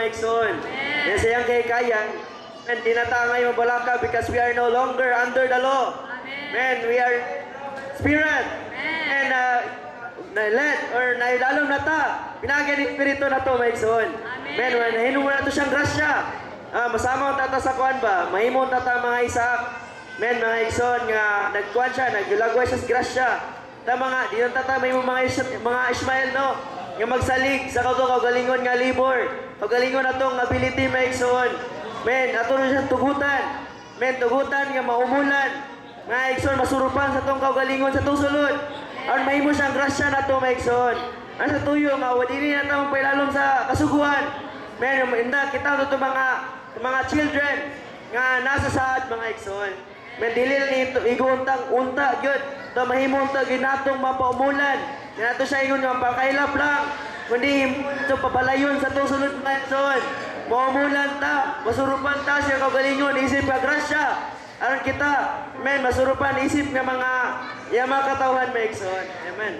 maigsoon. Yan sayang kay kayang. And dinatangay mo balaka because we are no longer under the law. Man, we are spirit. And na-let or nailalom na ta. Pinagyan ng Espiritu na to maigsoon. Man, nahinom mo na to siyang grasya. Masama ang tata sa kuan ba? Mahimong tata mga Isaac. Men, mga igsoon nga nagkuan siya, naglagway sa grasya. Ta mga, di nang tata may mga Ishmael no. Nga magsalig sa kaugalingon nga libor. Kaugalingon na tong ability mga igsoon. Men, ato na siyang tugutan. Men, tugutan nga maumulan. Mga igsoon, masurupan sa tong kaugalingon sa tong sulod. Aron mahimo siyang grasya na to mga igsoon. Ano sa tuyo nga, wadini na tayong pailalom sa kasuguan. Men, inda kita to mga children nga nasa saad mga igsoon. Men dili ni iguntang unta gyud to mahimong ta ginatong mapaumulan. Nato siya ingon nga pakailap lang. Kundi to papalayon sa tusulod mga igsoon. Maumulan ta, masurupan ta siya kaugalingon isip nga grasya. Aron kita, men masurupan isip nga mga katawhan mga igsoon. Amen.